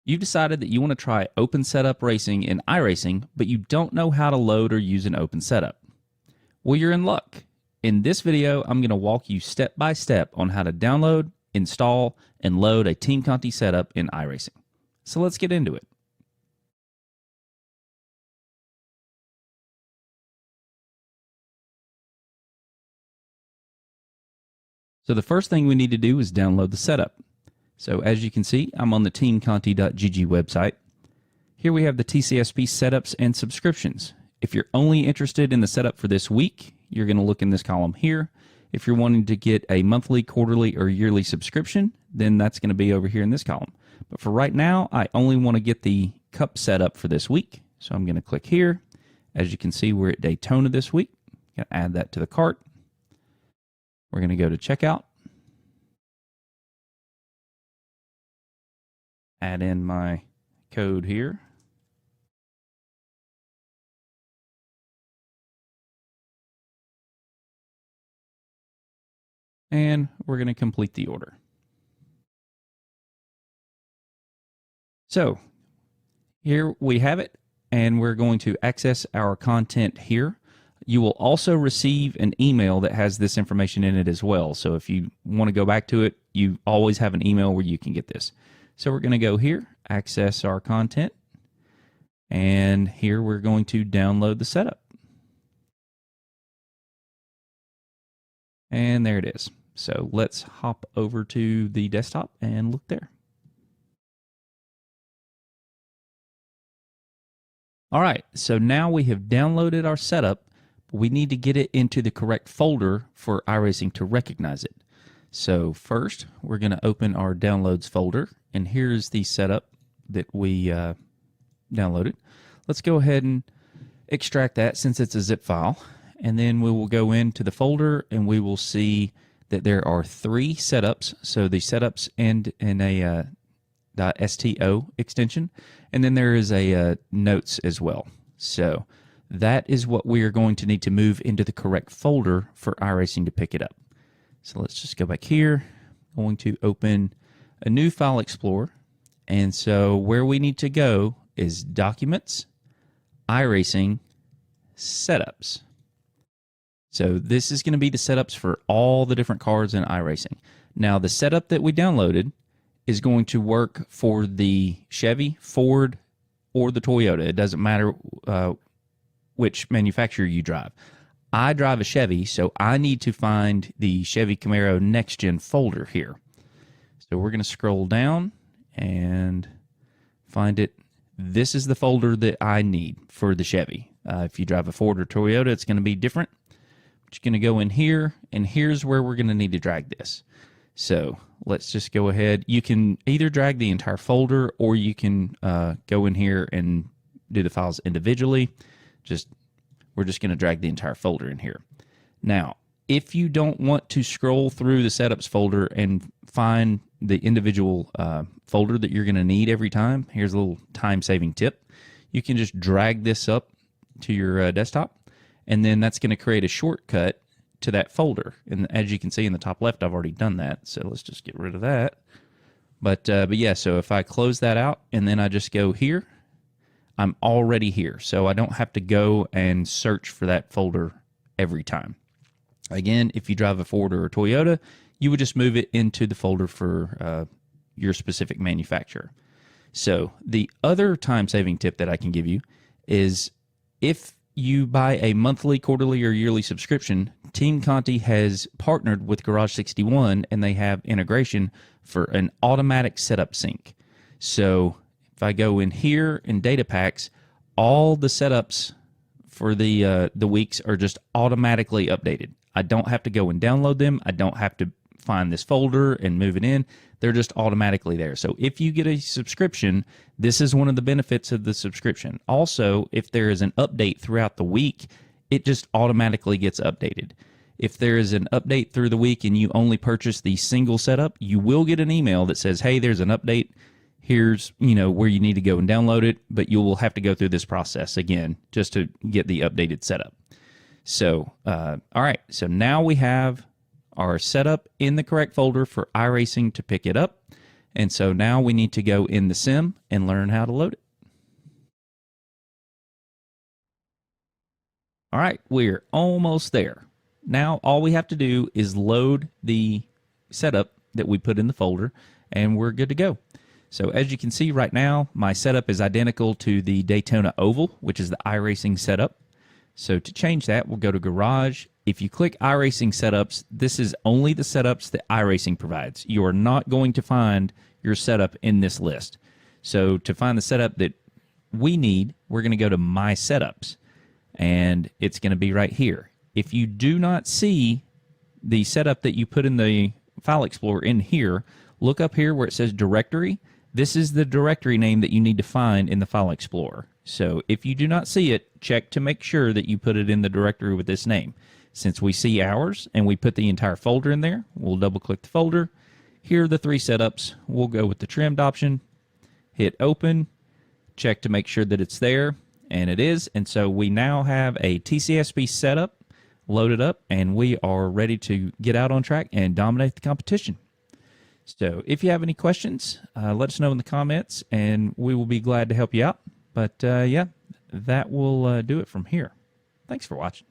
You've decided that you want to try open setup racing in iRacing, but you don't know how to load or use an open setup. Well, you're in luck. In this video, I'm going to walk you step by step on how to download, install, and load a Team Conti setup in iRacing. So let's get into it. So the first thing we need to do is download the setup. So as you can see, I'm on the teamconti.gg website. Here we have the TCSP setups and subscriptions. If you're only interested in the setup for this week, you're going to look in this column here. If you're wanting to get a monthly, quarterly, or yearly subscription, then that's going to be over here in this column. But for right now, I only want to get the cup setup for this week. So I'm going to click here. As you can see, we're at Daytona this week. Going to add that to the cart. We're going to go to checkout. Add in my code here. And we're going to complete the order. So here we have it, and we're going to access our content here. You will also receive an email that has this information in it as well. So if you want to go back to it, you always have an email where you can get this. So we're going to go here, access our content, and here we're going to download the setup. And there it is. So let's hop over to the desktop and look there. All right, so now we have downloaded our setup. We need to get it into the correct folder for iRacing to recognize it. So first, we're going to open our downloads folder, and here's the setup that we downloaded. Let's go ahead and extract that since it's a zip file, and then we will go into the folder and we will see that there are 3 setups. So the setups end in a .sto extension, and then there is a notes as well. So that is what we are going to need to move into the correct folder for iRacing to pick it up. So let's just go back here. I'm going to open a new file explorer. And so where we need to go is Documents, iRacing, Setups. So this is going to be the setups for all the different cars in iRacing. Now the setup that we downloaded is going to work for the Chevy, Ford, or the Toyota. It doesn't matter which manufacturer you drive. I drive a Chevy, so I need to find the Chevy Camaro Next Gen folder here. So we're going to scroll down and find it. This is the folder that I need for the Chevy. If you drive a Ford or Toyota, it's going to be different. I'm just going to go in here, and here's where we're going to need to drag this. So let's just go ahead. You can either drag the entire folder, or you can go in here and do the files individually. We're just going to drag the entire folder in here. Now, if you don't want to scroll through the setups folder and find the individual folder that you're going to need every time, here's a little time-saving tip. You can just drag this up to your desktop, and then that's going to create a shortcut to that folder. And as you can see in the top left, I've already done that. So let's just get rid of that. But yeah, so if I close that out and then I just go here, I'm already here. So I don't have to go and search for that folder every time. Again, if you drive a Ford or a Toyota, you would just move it into the folder for your specific manufacturer. So the other time-saving tip that I can give you is if you buy a monthly, quarterly, or yearly subscription, Team Conti has partnered with Garage 61, and they have integration for an automatic setup sync. So if I go in here in data packs, all the setups for the weeks are just automatically updated. I don't have to go and download them. I don't have to find this folder and move it in. They're just automatically there. So if you get a subscription, this is one of the benefits of the subscription. Also, if there is an update throughout the week, it just automatically gets updated. If there is an update through the week and you only purchase the single setup, you will get an email that says, hey, there's an update. Here's, where you need to go and download it, but you will have to go through this process again just to get the updated setup. So, all right, so now we have our setup in the correct folder for iRacing to pick it up. And so now we need to go in the sim and learn how to load it. All right, we're almost there. Now all we have to do is load the setup that we put in the folder, and we're good to go. So as you can see right now, my setup is identical to the Daytona Oval, which is the iRacing setup. So to change that, we'll go to Garage. If you click iRacing setups, this is only the setups that iRacing provides. You are not going to find your setup in this list. So to find the setup that we need, we're going to go to My Setups, and it's going to be right here. If you do not see the setup that you put in the File Explorer in here, look up here where it says Directory. This is the directory name that you need to find in the File Explorer. So if you do not see it, check to make sure that you put it in the directory with this name. Since we see ours and we put the entire folder in there, we'll double click the folder. Here are the 3 setups. We'll go with the trimmed option, hit open, check to make sure that it's there, and it is. And so we now have a TCSP setup loaded up, and we are ready to get out on track and dominate the competition. So if you have any questions, let us know in the comments, and we will be glad to help you out. But yeah, that will do it from here. Thanks for watching.